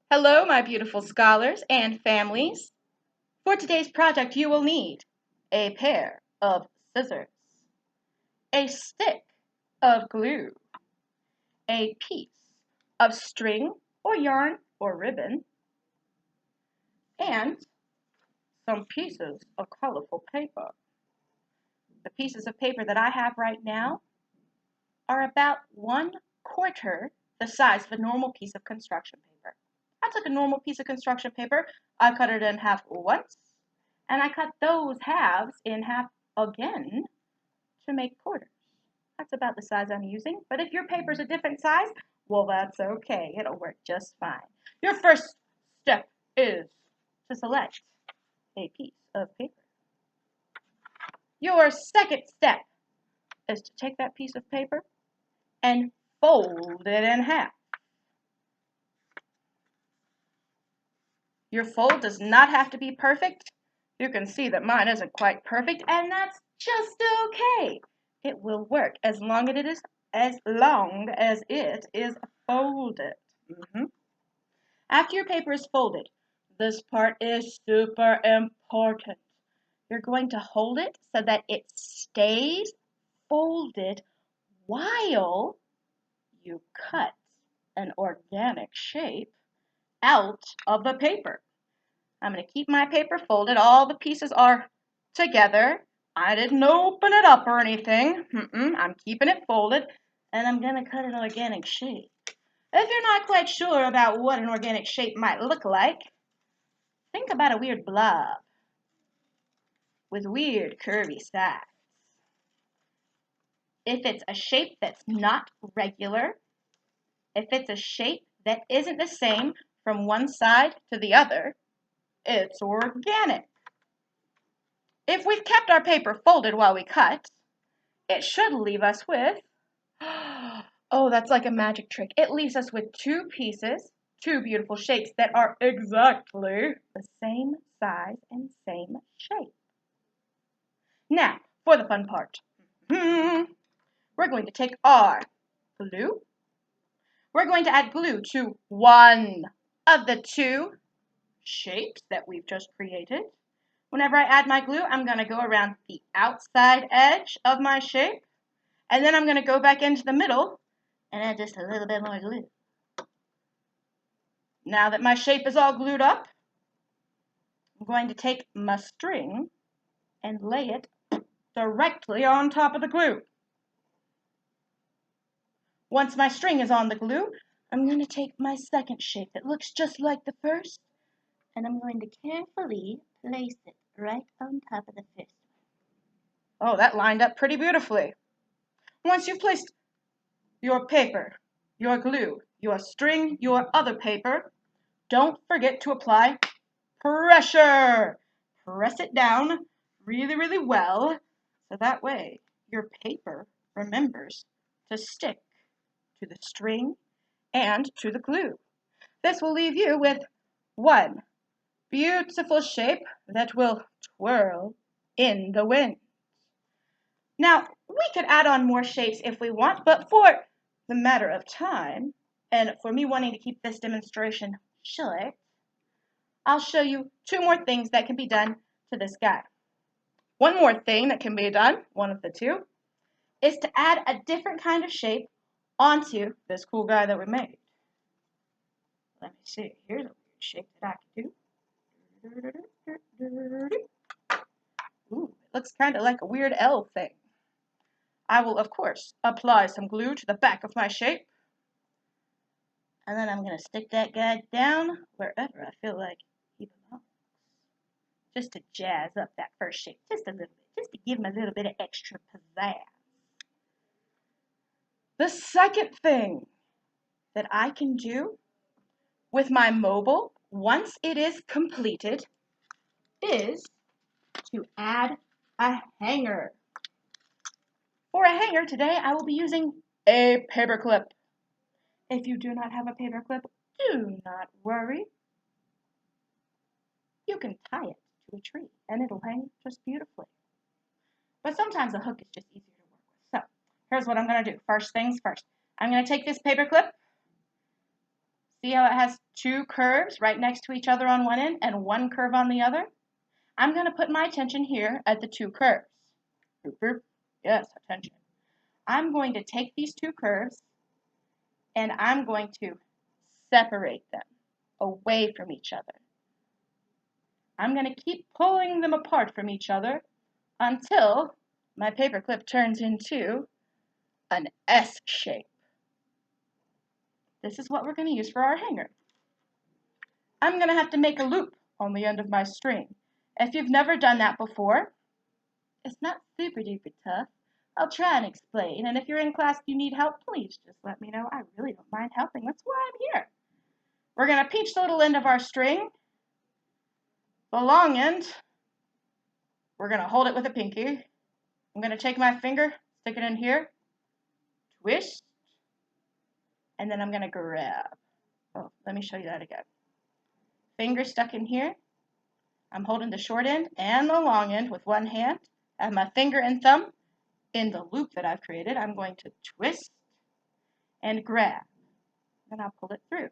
Hello, my beautiful scholars and families. For today's project, you will need a pair of scissors, a stick of glue, a piece of string or yarn or ribbon, and some pieces of colorful paper. The pieces of paper that I have right now are about 1/4 the size of a normal piece of construction paper. I took a normal piece of construction paper, I cut it in half once, and I cut those halves in half again to make quarters. That's about the size I'm using, but if your paper's a different size, well, that's okay. It'll work just fine. Your first step is to select a piece of paper. Your second step is to take that piece of paper and fold it in half. Your fold does not have to be perfect. You can see that mine isn't quite perfect, and that's just okay. It will work as long as it is folded. After your paper is folded, this part is super important. You're going to hold it so that it stays folded while you cut an organic shape out of the paper. I'm going to keep my paper folded. All the pieces are together. I didn't open it up or anything. I'm keeping it folded, and I'm going to cut an organic shape. If you're not quite sure about what an organic shape might look like, think about a weird blob with weird curvy sides. If it's a shape that's not regular, if it's a shape that isn't the same from one side to the other, it's organic. If we've kept our paper folded while we cut, it should leave us with, oh, that's like a magic trick. It leaves us with two pieces, two beautiful shapes that are exactly the same size and same shape. Now, for the fun part. We're going to take our glue. We're going to add glue to one of the two shapes that we've just created. Whenever I add my glue, I'm going to go around the outside edge of my shape, and then I'm going to go back into the middle and add just a little bit more glue. Now that my shape is all glued up, I'm going to take my string and lay it directly on top of the glue. Once my string is on the glue, I'm going to take my second shape that looks just like the first, and I'm going to carefully place it right on top of the first one. Oh, that lined up pretty beautifully. Once you've placed your paper, your glue, your string, your other paper, don't forget to apply pressure. Press it down really, really well, so that way your paper remembers to stick to the string and to the glue. This will leave you with one beautiful shape that will twirl in the wind. Now, we could add on more shapes if we want, but for the matter of time, and for me wanting to keep this demonstration short, I'll show you two more things that can be done to this guy. One more thing that can be done, one of the two, is to add a different kind of shape onto this cool guy that we made. Let me see. Here's a weird shape that I can do. Ooh, it looks kind of like a weird L thing. I will, of course, apply some glue to the back of my shape. And then I'm going to stick that guy down wherever I feel like he belongs. Just to jazz up that first shape just a little bit. Just to give him a little bit of extra pizzazz. The second thing that I can do with my mobile, once it is completed, is to add a hanger. For a hanger today, I will be using a paper clip. If you do not have a paper clip, do not worry. You can tie it to a tree and it'll hang just beautifully. But sometimes a hook is just easier to work with. So here's what I'm going to do. First things first. I'm going to take this paper clip. See how it has two curves right next to each other on one end and one curve on the other? I'm going to put my attention here at the two curves. Boop, boop. Yes, attention. I'm going to take these two curves and I'm going to separate them away from each other. I'm going to keep pulling them apart from each other until my paperclip turns into an S shape. This is what we're going to use for our hanger. I'm going to have to make a loop on the end of my string. If you've never done that before, it's not super duper tough. I'll try and explain, and if you're in class and you need help, please just let me know. I really don't mind helping. That's why I'm here. We're going to pinch the little end of our string. The long end, we're going to hold it with a pinky. I'm going to take my finger, stick it in here, twist, and then I'm going to grab. Oh, let me show you that again. Finger stuck in here. I'm holding the short end and the long end with one hand. I have my finger and thumb in the loop that I've created. I'm going to twist and grab. Then I'll pull it through.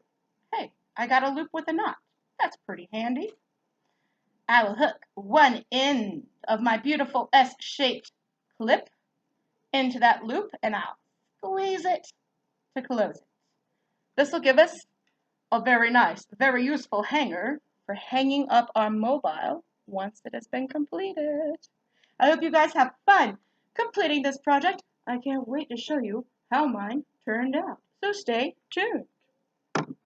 Hey, I got a loop with a knot. That's pretty handy. I will hook one end of my beautiful S-shaped clip into that loop and I'll squeeze it to close it. This will give us a very nice, very useful hanger for hanging up our mobile once it has been completed. I hope you guys have fun completing this project. I can't wait to show you how mine turned out. So stay tuned.